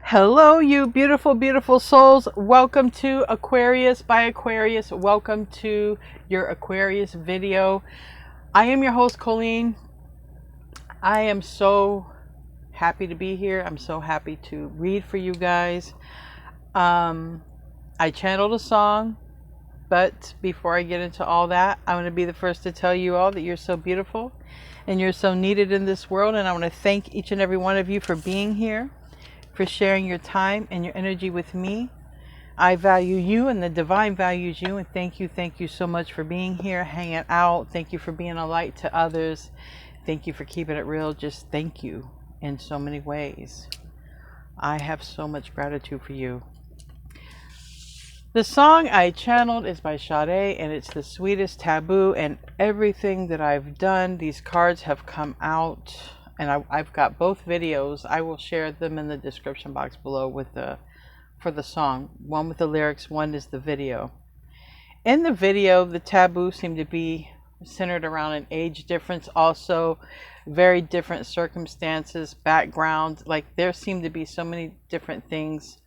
Hello, you beautiful, beautiful souls. Welcome to Aquarius by Aquarius. Welcome to your Aquarius video. I am your host, Colleen. I am so happy to be here. I'm so happy to read for you guys. I channeled a song, but before I get into all that, I want to be the first to tell you all that you're so beautiful and you're so needed in this world. And I want to thank each and every one of you for being here, for sharing your time and your energy with me. I value you and the divine values you, and thank you so much for being here, hanging out. Thank you for being a light to others. Thank you for keeping it real. Just thank you in so many ways. I have so much gratitude for you. The song I channeled is by Sade, and it's the Sweetest, Taboo, and everything that I've done. These cards have come out, and I've got both videos. I will share them in the description box below for the song. One with the lyrics, one is the video. In the video, the taboo seemed to be centered around an age difference, also very different circumstances, background. Like there seemed to be so many different things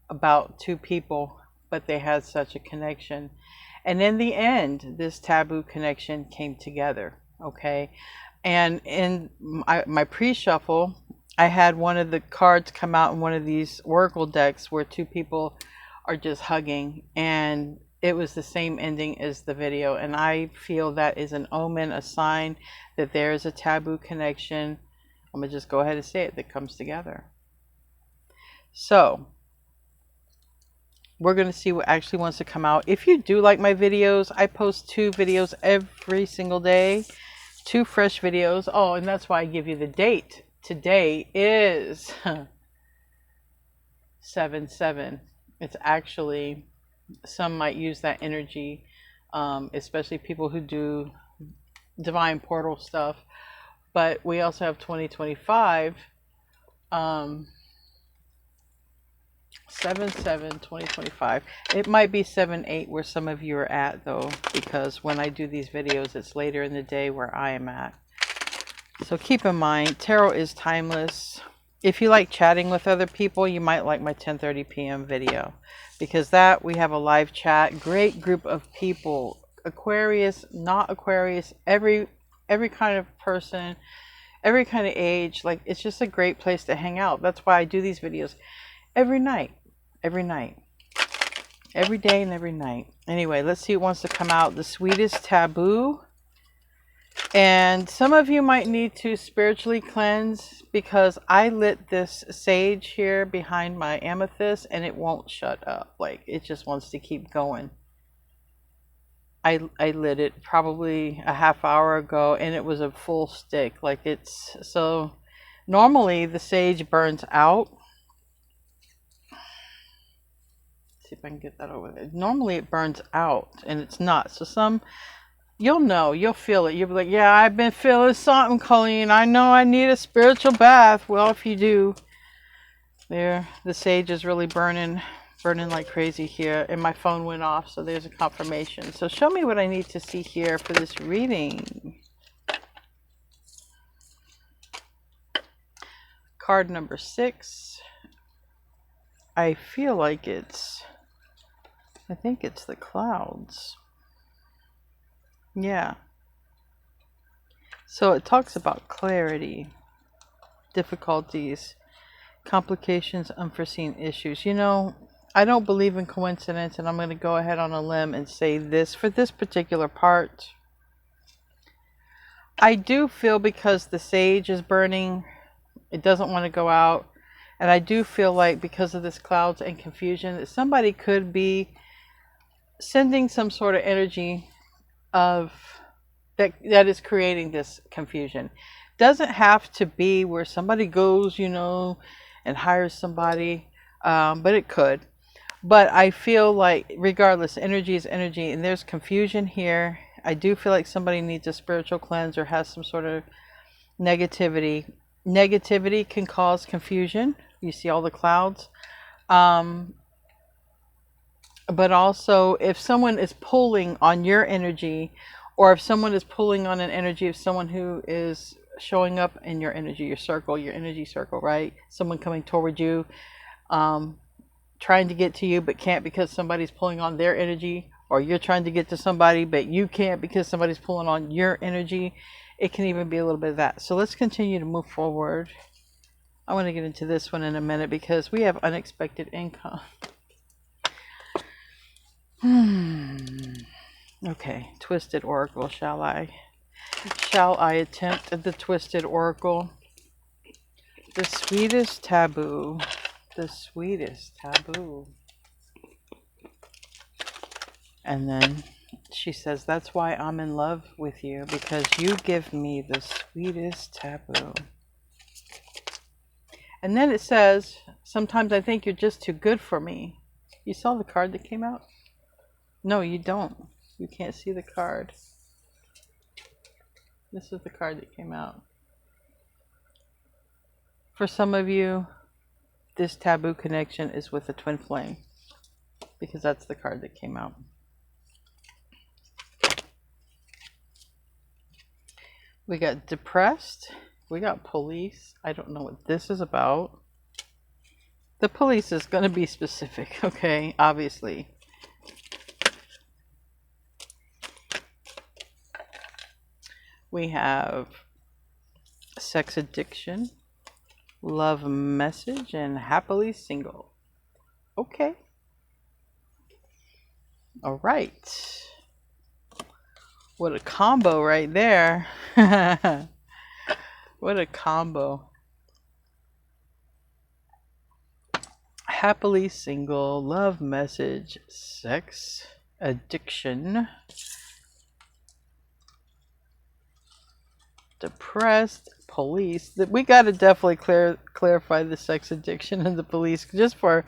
about two people, but they had such a connection. And in the end, this taboo connection came together, okay? And in my pre-shuffle, I had one of the cards come out in one of these oracle decks where two people are just hugging, and it was the same ending as the video. And I feel that is an omen, a sign that there is a taboo connection. I'm gonna just go ahead and say it, that comes together. So we're going to see what actually wants to come out. If you do like my videos, I post 2 videos every single day. 2 fresh videos. Oh, and that's why I give you the date. Today is 7/7. It's actually, some might use that energy, especially people who do divine portal stuff. But we also have 2025. 7/7/2025. It might be 7/8 where some of you are at, though, because when I do these videos, it's later in the day where I am at. So keep in mind, tarot is timeless. If you like chatting with other people, you might like my 10:30 p.m. video, because that we have a live chat. Great group of people, Aquarius, not Aquarius, every kind of person, every kind of age. Like, it's just a great place to hang out. That's why I do these videos every night, every day and every night. Anyway, let's see what wants to come out. The Sweetest, Taboo. And some of you might need to spiritually cleanse, because I lit this sage here behind my amethyst and it won't shut up. Like, it just wants to keep going. I lit it probably a half hour ago and it was a full stick. Like, it's so, normally the sage burns out. See if I can get that over there. Normally it burns out and it's not. So some, you'll know, you'll feel it. You'll be like, yeah, I've been feeling something, Colleen. I know I need a spiritual bath. Well, if you do, there, the sage is really burning like crazy here. And my phone went off, so there's a confirmation. So show me what I need to see here for this reading. Card number 6. I feel like I think it's the clouds. Yeah. So it talks about clarity, difficulties, complications, unforeseen issues. You know, I don't believe in coincidence, and I'm going to go ahead on a limb and say this for this particular part. I do feel, because the sage is burning, it doesn't want to go out. And I do feel like, because of this clouds and confusion, that somebody could be sending some sort of energy of that is creating this confusion. Doesn't have to be where somebody goes, you know, and hires somebody, but it could. But I feel like, regardless, energy is energy, and there's confusion here. I do feel like somebody needs a spiritual cleanse or has some sort of negativity. Negativity can cause confusion. You see all the clouds. But also, if someone is pulling on your energy, or if someone is pulling on an energy of someone who is showing up in your energy, your circle, your energy circle, right? Someone coming toward you, trying to get to you but can't because somebody's pulling on their energy, or you're trying to get to somebody but you can't because somebody's pulling on your energy. It can even be a little bit of that. So let's continue to move forward. I want to get into this one in a minute because we have unexpected income. Okay, Twisted Oracle, shall I? Shall I attempt the Twisted Oracle? The sweetest taboo. The sweetest taboo. And then she says, that's why I'm in love with you, because you give me the sweetest taboo. And then it says, sometimes I think you're just too good for me. You saw the card that came out? No, you don't. You can't see the card. This is the card that came out. For some of you, this taboo connection is with a twin flame, because that's the card that came out. We got depressed. We got police. I don't know what this is about. The police is going to be specific, okay? Obviously. We have sex addiction, love message, and happily single. Okay. All right. What a combo right there. What a combo. Happily single, love message, sex addiction, depressed, police. We got to definitely clarify the sex addiction and the police, just for,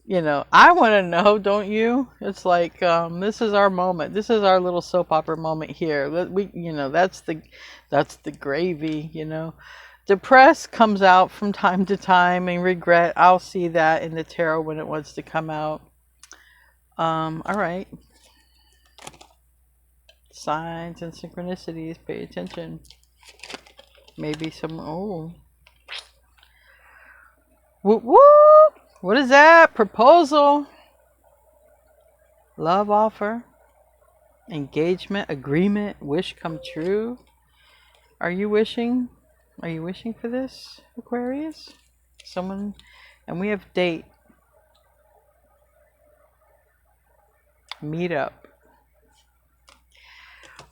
you know, I want to know, don't you? It's like, this is our moment. This is our little soap opera moment here. We, you know, that's the gravy, you know. Depressed comes out from time to time, and regret, I'll see that in the tarot when it wants to come out. All right. Signs and synchronicities, pay attention. Maybe some, oh. Whoop whoop! What is that? Proposal. Love offer. Engagement, agreement, wish come true. Are you wishing? Are you wishing for this, Aquarius? Someone, and we have date. Meet up.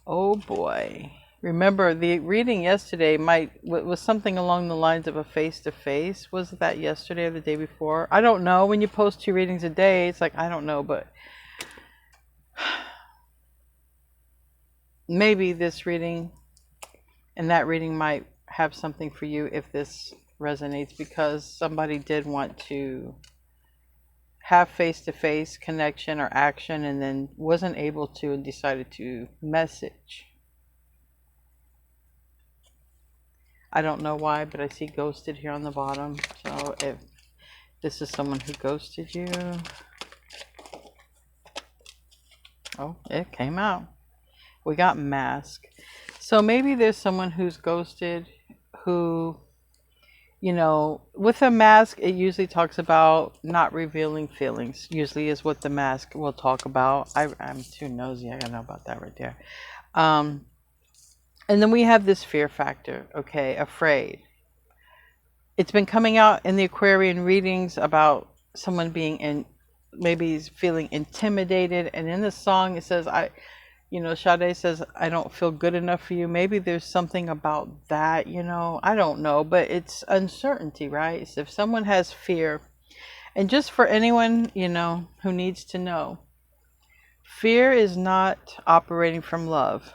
Oh boy. Remember, the reading yesterday was something along the lines of a face-to-face. Was that yesterday or the day before? I don't know. When you post 2 readings a day, it's like, I don't know, but maybe this reading and that reading might have something for you if this resonates, because somebody did want to have face-to-face connection or action and then wasn't able to and decided to message. I don't know why, but I see ghosted here on the bottom. So if this is someone who ghosted you. Oh, it came out. We got mask. So maybe there's someone who's ghosted who, you know, with a mask, it usually talks about not revealing feelings. Usually is what the mask will talk about. I'm too nosy. I gotta know about that right there. And then we have this fear factor, okay, afraid. It's been coming out in the Aquarian readings about someone being maybe feeling intimidated. And in the song, it says, Sade says, I don't feel good enough for you. Maybe there's something about that, you know, I don't know, but it's uncertainty, right? So if someone has fear, and just for anyone, you know, who needs to know, fear is not operating from love.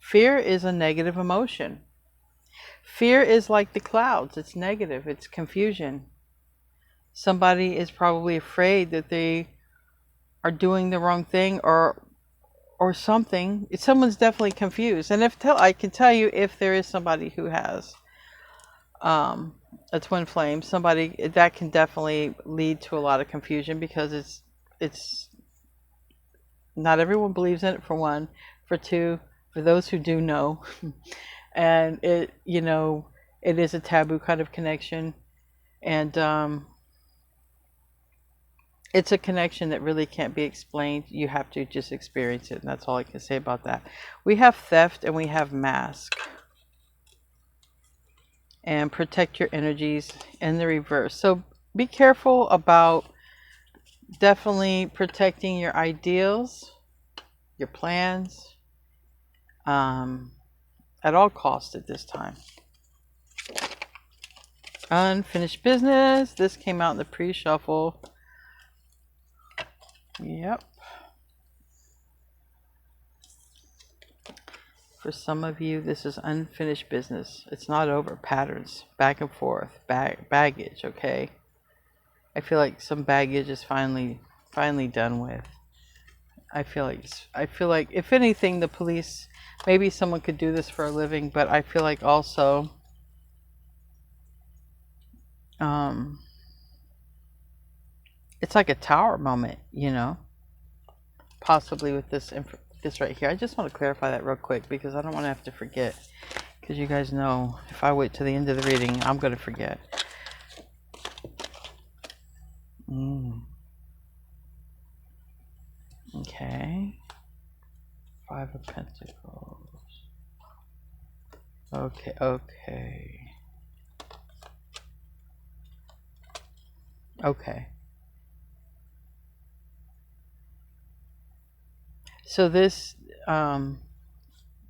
Fear is a negative emotion. Fear is like the clouds. It's negative. It's confusion. Somebody is probably afraid that they are doing the wrong thing or something. Someone's definitely confused. And I can tell you, if there is somebody who has a twin flame, somebody that can definitely lead to a lot of confusion, because it's not everyone believes in it, for one. For two, for those who do know, And it, you know, it is a taboo kind of connection. And it's a connection that really can't be explained. You have to just experience it. And that's all I can say about that. We have theft and we have mask. And protect your energies in the reverse. So be careful about definitely protecting your ideals, your plans, at all costs at this time. Unfinished business. This came out in the pre-shuffle. Yep. For some of you, this is unfinished business. It's not over. Patterns, back and forth, baggage. Okay. I feel like some baggage is finally done with. I feel like if anything, the police, maybe someone could do this for a living, but I feel like also, it's like a tower moment, you know, possibly with this right here. I just want to clarify that real quick because I don't want to have to forget, because you guys know if I wait to the end of the reading, I'm going to forget. Okay. Five of Pentacles. Okay. So this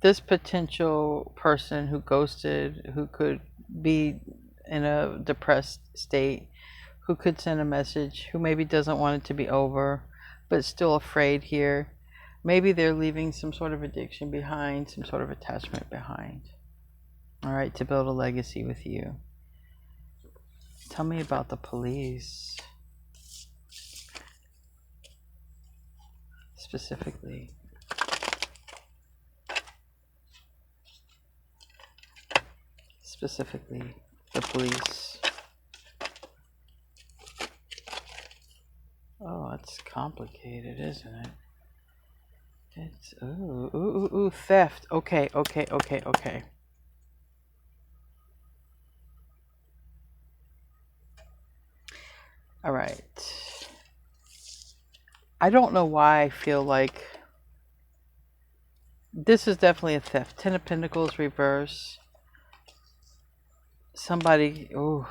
this potential person who ghosted, who could be in a depressed state, who could send a message, who maybe doesn't want it to be over, but still afraid here. Maybe they're leaving some sort of addiction behind, some sort of attachment behind. All right, to build a legacy with you. Tell me about the police. Specifically. Specifically, the police. Oh, that's complicated, isn't it? It's, ooh, theft. Okay. All right. I don't know why I feel like this is definitely a theft. Ten of Pentacles reverse. Somebody, ooh.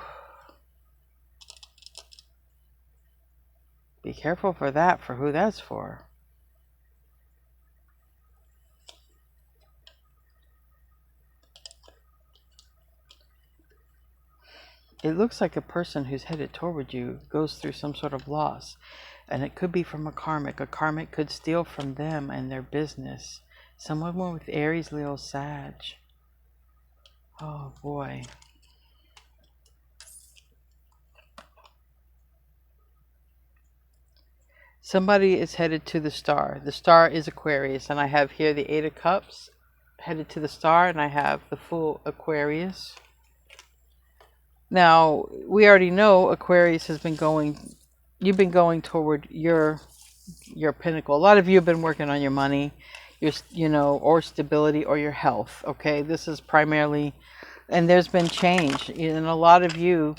Be careful for that, for who that's for. It looks like a person who's headed toward you goes through some sort of loss. And it could be from a karmic. A karmic could steal from them and their business. Someone with Aries, Leo, Sag. Oh boy. Somebody is headed to the star. The star is Aquarius. And I have here the Eight of Cups headed to the star. And I have the Fool, Aquarius. Now, we already know Aquarius has been going, you've been going toward your pinnacle. A lot of you have been working on your money, or stability, or your health. Okay, this is primarily, and there's been change, and a lot of you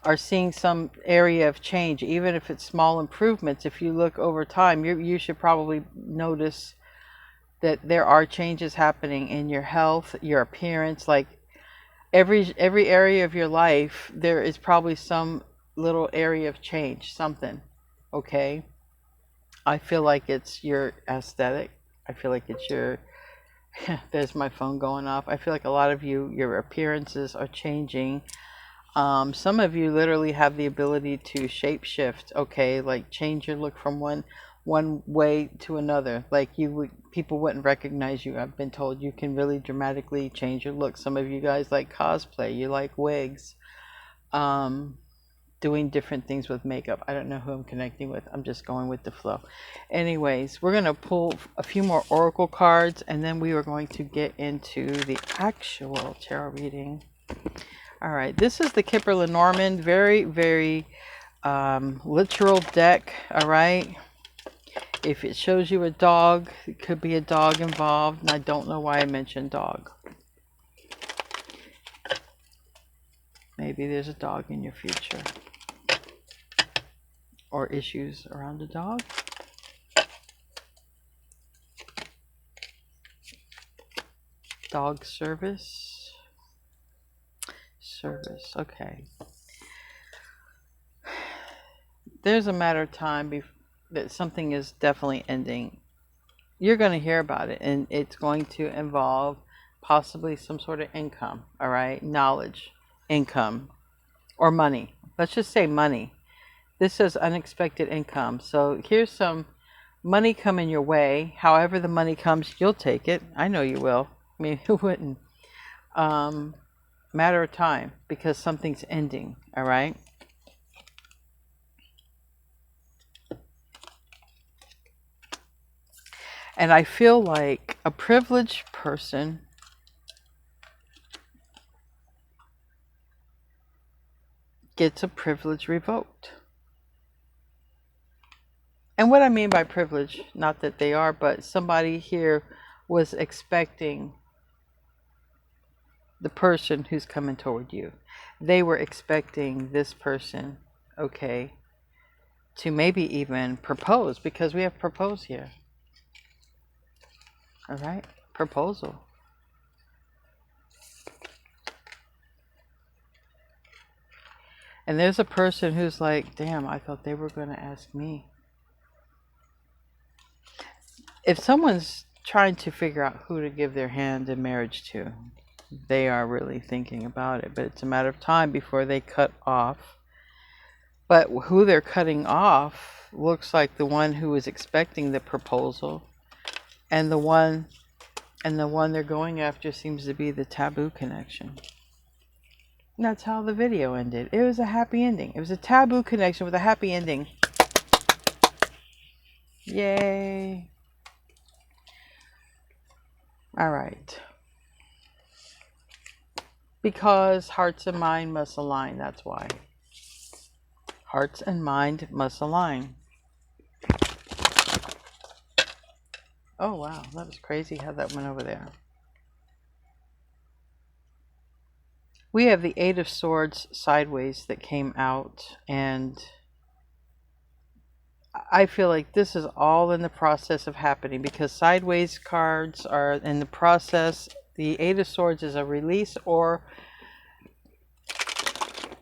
are seeing some area of change, even if it's small improvements. If you look over time, you should probably notice that there are changes happening in your health, your appearance. Like every area of your life, there is probably some little area of change, something. Okay, I feel like it's your aesthetic. I feel like it's your there's my phone going off. I feel like a lot of you, your appearances are changing. Some of you literally have the ability to shape shift. Okay, like change your look from one way to another. Like people wouldn't recognize you. I've been told you can really dramatically change your look. Some of you guys like cosplay. You like wigs. Doing different things with makeup. I don't know who I'm connecting with. I'm just going with the flow. Anyways, we're going to pull a few more oracle cards, and then we are going to get into the actual tarot reading. All right, this is the Kipper Lenormand. Very, very literal deck. All right. If it shows you a dog, it could be a dog involved, and I don't know why I mentioned dog. Maybe there's a dog in your future. Or issues around a dog. Dog service. Service, okay. There's a matter of time that something is definitely ending. You're going to hear about it, and it's going to involve possibly some sort of income, all right? Knowledge, income, or money. Let's just say money. This is unexpected income. So here's some money coming your way. However the money comes, you'll take it. I know you will. I mean, who wouldn't? Matter of time, because something's ending, all right? And I feel like a privileged person gets a privilege revoked. And what I mean by privilege, not that they are, but somebody here was expecting the person who's coming toward you. They were expecting this person, okay, to maybe even propose, because we have propose here. All right, proposal. And there's a person who's like, damn, I thought they were going to ask me. If someone's trying to figure out who to give their hand in marriage to, they are really thinking about it. But it's a matter of time before they cut off. But who they're cutting off looks like the one who was expecting the proposal. And the one they're going after seems to be the taboo connection. And that's how the video ended. It was a happy ending. It was a taboo connection with a happy ending. Yay. All right. Because hearts and mind must align. That's why. Hearts and mind must align. Oh, wow. That was crazy how that went over there. We have the Eight of Swords sideways that came out, and I feel like this is all in the process of happening, because sideways cards are in the process. The Eight of Swords is a release or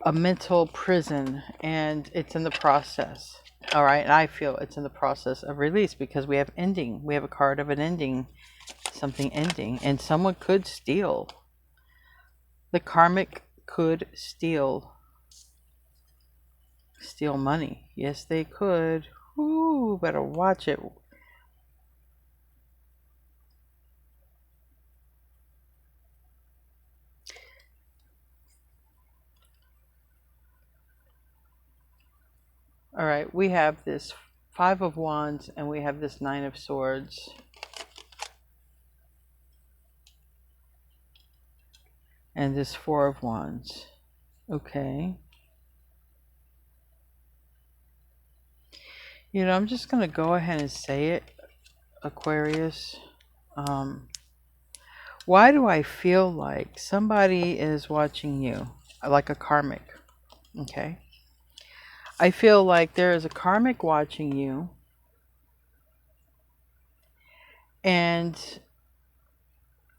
a mental prison, and it's in the process. All right, and I feel it's in the process of release because we have ending. We have a card of an ending, something ending, and someone could steal. The karmic could steal money. Yes, they could. Ooh, better watch it. All right, we have this Five of Wands and we have this Nine of Swords. And this Four of Wands. Okay. You know, I'm just going to go ahead and say it, Aquarius. Why do I feel like somebody is watching you? Like a karmic. Okay. I feel like there is a karmic watching you. And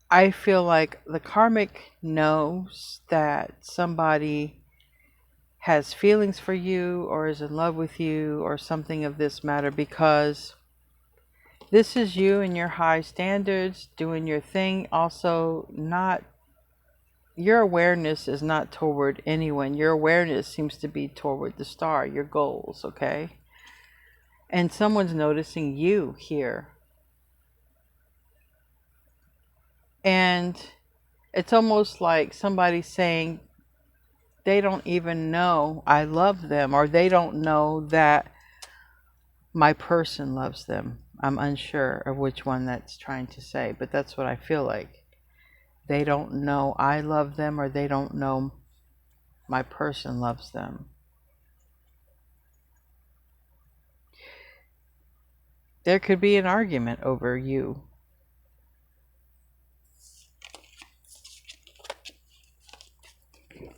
I feel like the karmic knows that somebody has feelings for you or is in love with you or something of this matter, because this is you and your high standards doing your thing. Also, not your awareness is not toward anyone. Your awareness seems to be toward the star, your goals, okay? And someone's noticing you here. And it's almost like somebody saying they don't even know I love them, or they don't know that my person loves them. I'm unsure of which one that's trying to say, but that's what I feel like. They don't know I love them, or they don't know my person loves them. There could be an argument over you.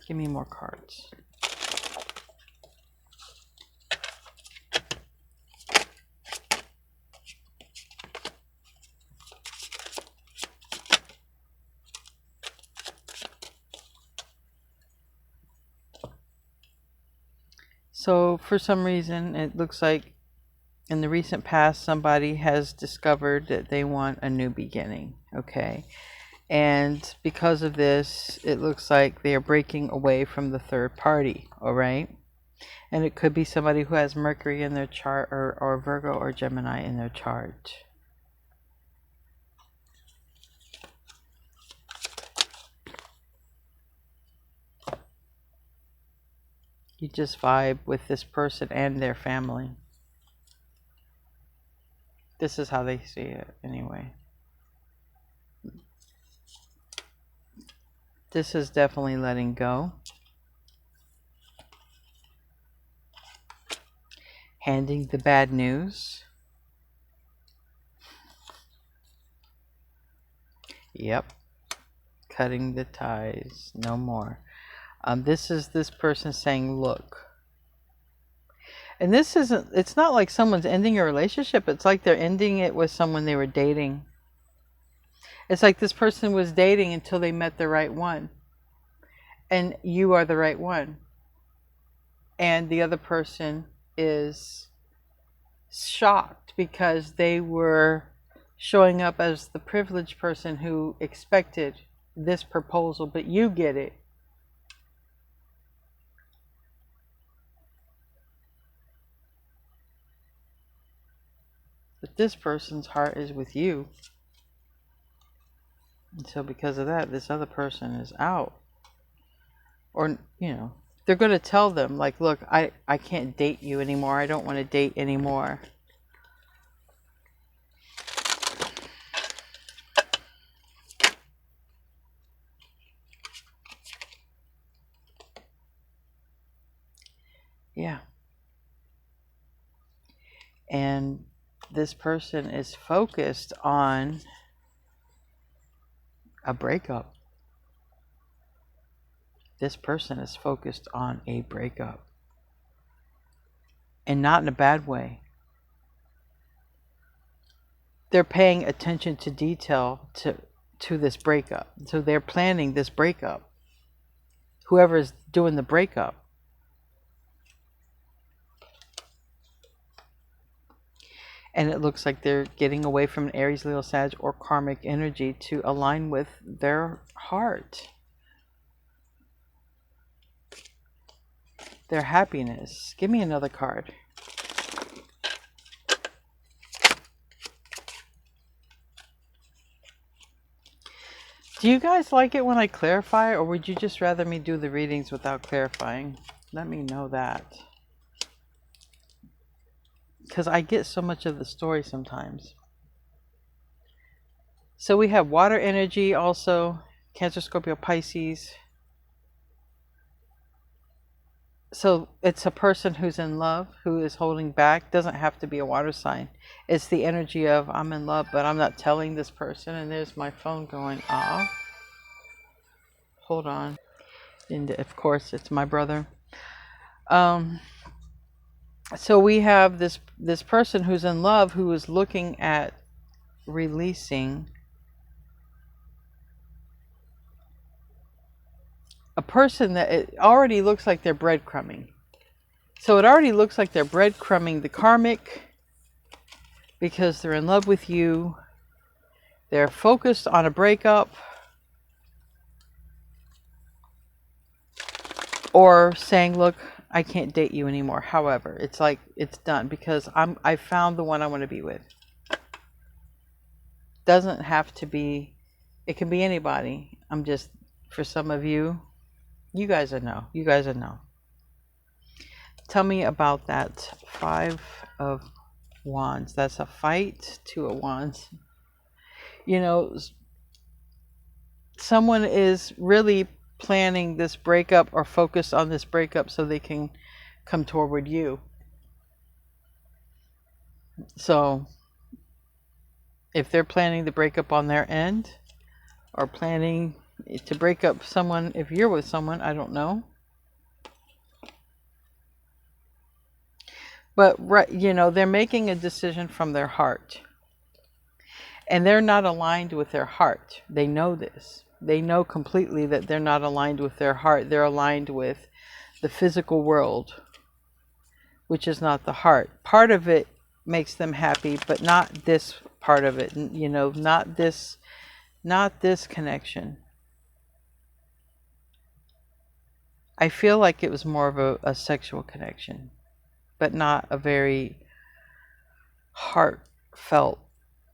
Give me more cards. So for some reason, it looks like in the recent past, somebody has discovered that they want a new beginning, okay? And because of this, it looks like they are breaking away from the third party, all right? And it could be somebody who has Mercury in their chart, or Virgo or Gemini in their chart. You just vibe with this person and their family. This is how they see it anyway. This is definitely letting go. Handing the bad news. Yep. Cutting the ties. No more. This is this person saying, look. And this isn't, it's not like someone's ending a relationship. It's like they're ending it with someone they were dating. It's like this person was dating until they met the right one. And you are the right one. And the other person is shocked because they were showing up as the privileged person who expected this proposal, but you get it. But this person's heart is with you. And so because of that, this other person is out. Or, you know, they're going to tell them, like, look, I can't date you anymore. I don't want to date anymore. Yeah. And this person is focused on a breakup. This person is focused on a breakup. And not in a bad way. They're paying attention to detail to this breakup. So they're planning this breakup. Whoever is doing the breakup. And it looks like they're getting away from an Aries, Leo, Sag, or karmic energy to align with their heart. Their happiness. Give me another card. Do you guys like it when I clarify, or would you just rather me do the readings without clarifying? Let me know that. Because I get so much of the story sometimes. So we have water energy also. Cancer, Scorpio, Pisces. So it's a person who's in love, who is holding back. Doesn't have to be a water sign. It's the energy of, I'm in love, but I'm not telling this person. And there's my phone going off. Hold on. And of course, it's my brother. So we have this person who's in love, who is looking at releasing a person that it already looks like they're breadcrumbing. So it already looks like they're breadcrumbing the karmic because they're in love with you. They're focused on a breakup. Or saying, look, I can't date you anymore. However, it's like it's done because I found the one I want to be with. Doesn't have to be, it can be anybody. I'm just, for some of you, you guys are no. You guys are no. Tell me about that 5 of Wands. That's a fight. 2 of Wands. You know, someone is really planning this breakup or focused on this breakup so they can come toward you. So if they're planning the breakup on their end or planning to break up someone if you're with someone. I don't know. But, right, you know, they're making a decision from their heart. And they're not aligned with their heart. They know this. They know completely that they're not aligned with their heart. They're aligned with the physical world, which is not the heart. Part of it makes them happy, but not this part of it. You know, not this connection. I feel like it was more of a sexual connection, but not a very heartfelt,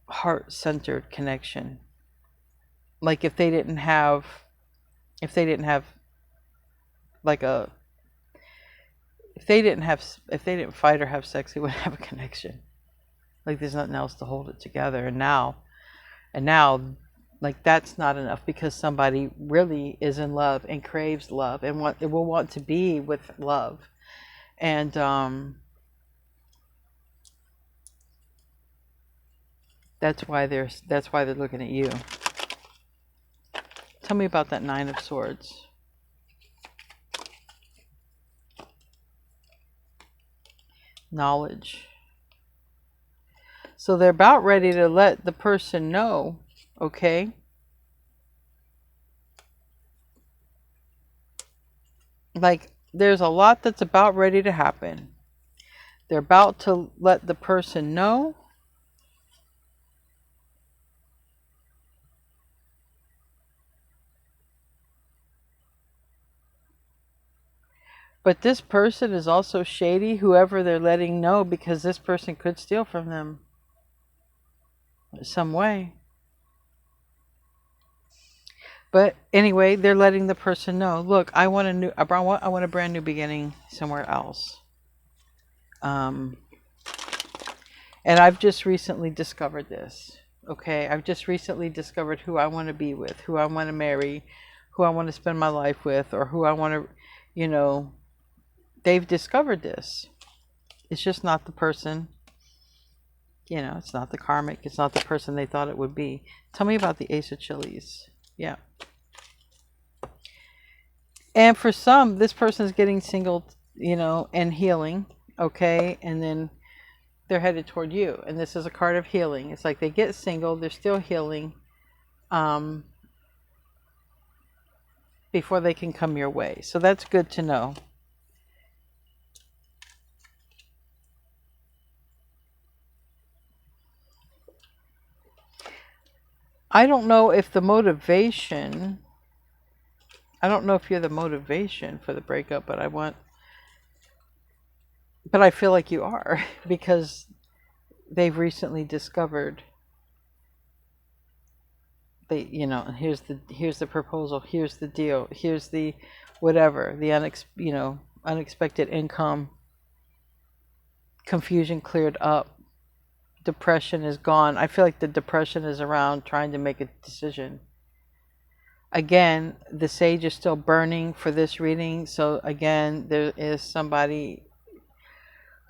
heart-centered connection. Like if they didn't like a if they didn't fight or have sex, they wouldn't have a connection. Like there's nothing else to hold it together. And now like that's not enough, because somebody really is in love and craves love and will want to be with love. And that's why they're looking at you. Tell me about that Nine of Swords. Knowledge. So they're about ready to let the person know, okay? Like there's a lot that's about ready to happen. They're about to let the person know. But this person is also shady, whoever they're letting know, because this person could steal from them some way. But anyway, they're letting the person know, look, I want a brand new beginning somewhere else. And I've just recently discovered this. Okay, I've just recently discovered who I want to be with, who I want to marry, who I want to spend my life with, or who I want to, you know, they've discovered this. It's just not the person, you know, it's not the karmic, it's not the person they thought it would be. Tell me about the Ace of Chilies. Yeah. And for some, this person is getting single, you know, and healing, okay? And then they're headed toward you. And this is a card of healing. It's like they get single, they're still healing before they can come your way. So that's good to know. I don't know if the motivation, I don't know if you're the motivation for the breakup, but I feel like you are, because they've recently discovered, they, you know, here's the proposal, here's the deal, here's the whatever, the unexpected income, confusion cleared up, depression is gone. I feel like the depression is around trying to make a decision. Again, the sage is still burning for this reading. So again, there is somebody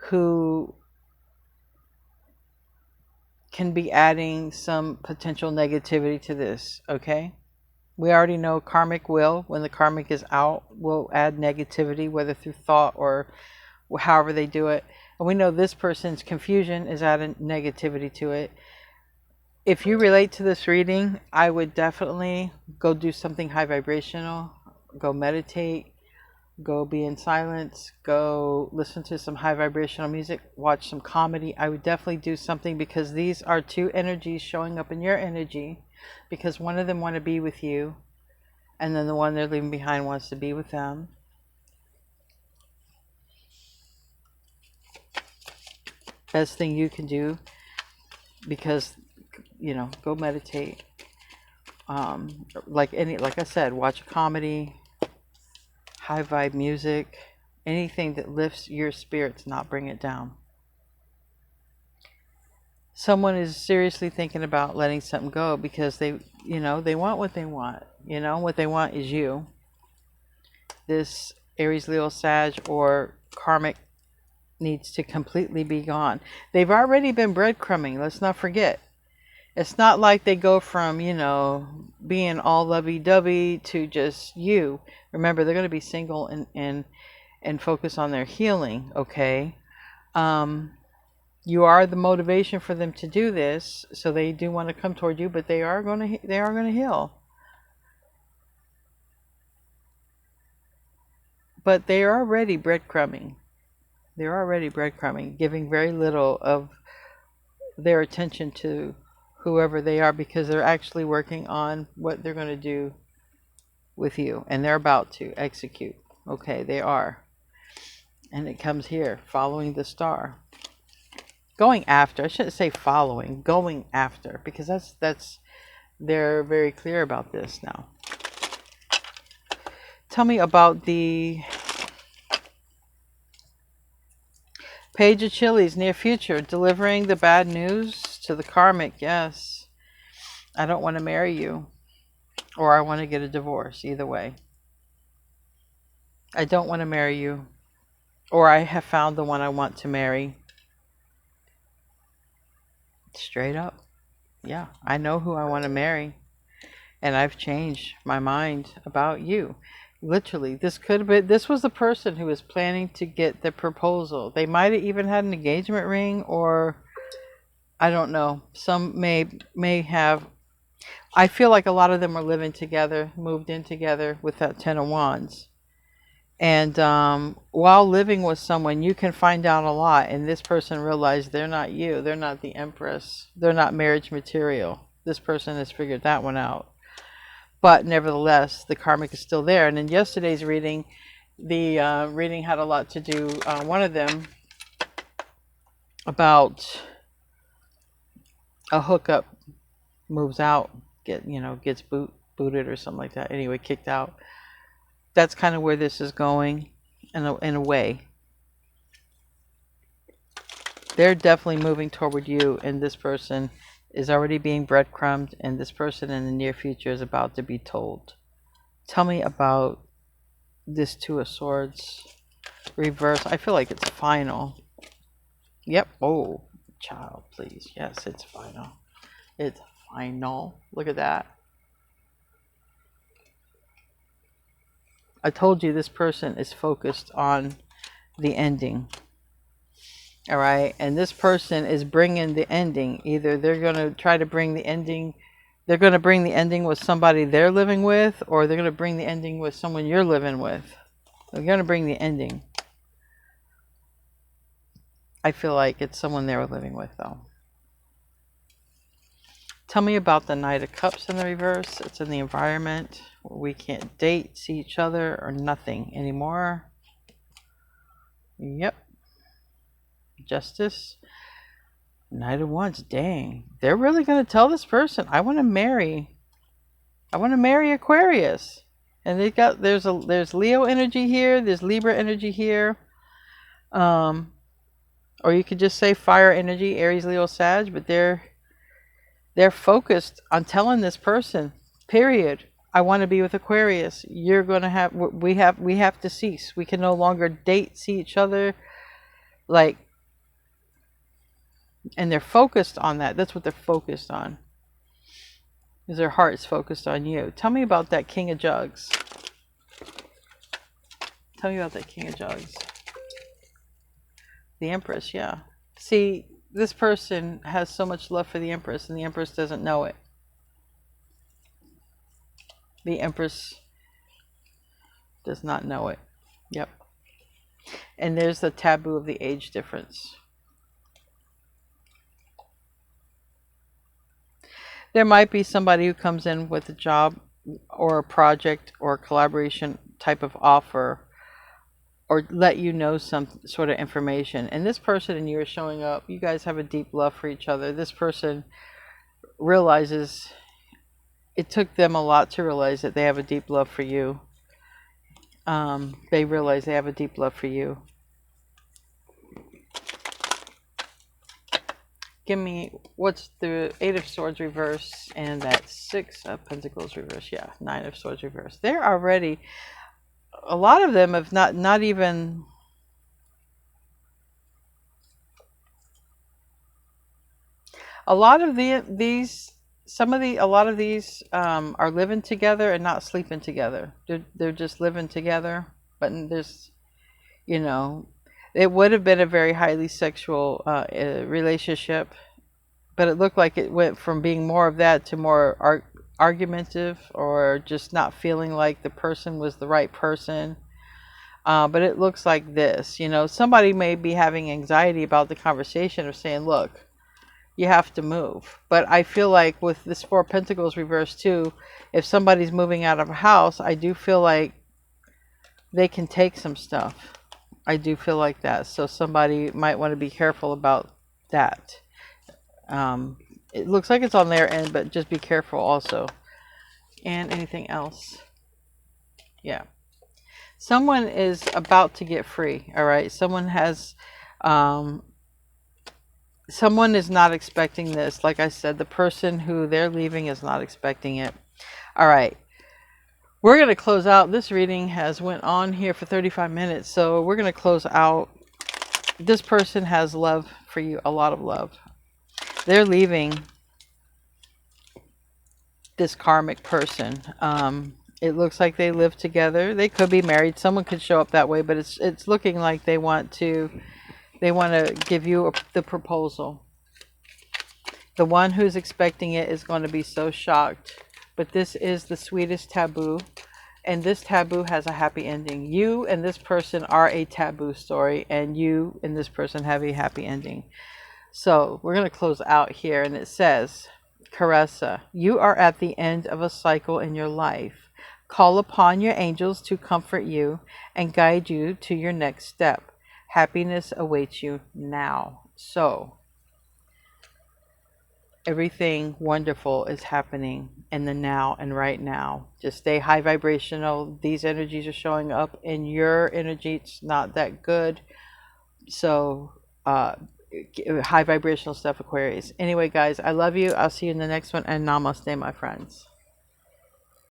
who can be adding some potential negativity to this, okay? We already know karmic will, when the karmic is out, will add negativity, whether through thought or however they do it. And we know this person's confusion is adding negativity to it. If you relate to this reading, I would definitely go do something high vibrational, go meditate, go be in silence, go listen to some high vibrational music, watch some comedy. I would definitely do something, because these are two energies showing up in your energy, because one of them want to be with you, and then the one they're leaving behind wants to be with them. Best thing you can do, because, you know, go meditate. Like I said, watch a comedy, high vibe music, anything that lifts your spirits, not bring it down. Someone is seriously thinking about letting something go, because they want what they want. You know, what they want is you. This Aries, Leo, Sag, or karmic needs to completely be gone. They've already been breadcrumbing, let's not forget. It's not like they go from, you know, being all lovey-dovey to just you. Remember, they're going to be single and focus on their healing, okay? You are the motivation for them to do this, so they do want to come toward you, but they are going to heal. But they are already breadcrumbing. They're already breadcrumbing, giving very little of their attention to whoever they are, because they're actually working on what they're going to do with you, and they're about to execute. Okay, they are. And it comes here, following the star. Going after, I shouldn't say following, going after, because that's they're very clear about this now. Tell me about the Page of Chilies, near future, delivering the bad news to the karmic. Yes, I don't want to marry you, or I want to get a divorce. Either way, I don't want to marry you, or I have found the one I want to marry. Straight up. Yeah, I know who I want to marry, and I've changed my mind about you. Literally, this could have been, this was the person who was planning to get the proposal. They might have even had an engagement ring, or I don't know. Some may have. I feel like a lot of them are living together, moved in together with that Ten of Wands. And while living with someone, you can find out a lot. And this person realized they're not you. They're not the Empress. They're not marriage material. This person has figured that one out. But nevertheless, the karmic is still there. And in yesterday's reading, the reading had a lot to do, one of them, about a hookup moves out, gets booted or something like that. Anyway, kicked out. That's kind of where this is going, in a way. They're definitely moving toward you, and this person is already being breadcrumbed, and this person in the near future is about to be told. Tell me about this Two of Swords reverse. I feel like it's final. Yep. Oh, child, please. Yes, it's final. It's final. Look at that. I told you this person is focused on the ending. All right, and this person is bringing the ending. Either they're going to try to bring the ending, they're going to bring the ending with somebody they're living with, or they're going to bring the ending with someone you're living with. They're going to bring the ending. I feel like it's someone they were living with, though. Tell me about the Knight of Cups in the reverse. It's in the environment where we can't date, see each other, or nothing anymore. Yep. Justice. Knight of Wands. Dang, they're really going to tell this person, I want to marry Aquarius. And they got, there's Leo energy here, there's Libra energy here, or you could just say fire energy, Aries, Leo, Sag. But they're focused on telling this person, period, I want to be with Aquarius. You're going to have, we have to cease. We can no longer date, see each other, like. And they're focused on that. That's what they're focused on. Because their heart's focused on you. Tell me about that King of Jugs. Tell me about that King of Jugs. The Empress, yeah. See, this person has so much love for the Empress, and the Empress doesn't know it. The Empress does not know it. Yep. And there's the taboo of the age difference. There might be somebody who comes in with a job or a project or a collaboration type of offer, or let you know some sort of information. And this person and you are showing up. You guys have a deep love for each other. This person realizes, it took them a lot to realize that they have a deep love for you. They realize they have a deep love for you. Give me, what's the Eight of Swords reverse and that Six of Pentacles reverse? Yeah, Nine of Swords reverse. They're already, a lot of them have not even, A lot of a lot of these are living together and not sleeping together. They're just living together, but there's, you know, it would have been a very highly sexual relationship, but it looked like it went from being more of that to more argumentative, or just not feeling like the person was the right person. But it looks like this, somebody may be having anxiety about the conversation of saying, look, you have to move. But I feel like with this Four of Pentacles reversed too, if somebody's moving out of a house, I do feel like they can take some stuff. I do feel like that. So somebody might want to be careful about that. It looks like it's on their end, but just be careful also. And anything else? Yeah. Someone is about to get free, all right? Someone is not expecting this. Like I said, the person who they're leaving is not expecting it. All right. We're going to close out. This reading has went on here for 35 minutes, so we're going to close out. This person has love for you, a lot of love. They're leaving this karmic person. It looks like they live together. They could be married. Someone could show up that way, but it's looking like they want to give you the proposal. The one who's expecting it is going to be so shocked. But this is the sweetest taboo, and this taboo has a happy ending. You and this person are a taboo story, and you and this person have a happy ending. So we're going to close out here, and it says, Caressa, you are at the end of a cycle in your life. Call upon your angels to comfort you and guide you to your next step. Happiness awaits you now. So everything wonderful is happening in the now and right now. Just stay high vibrational. These energies are showing up in your energy. It's not that good. So high vibrational stuff, Aquarius. Anyway, guys, I love you. I'll see you in the next one, and namaste, my friends.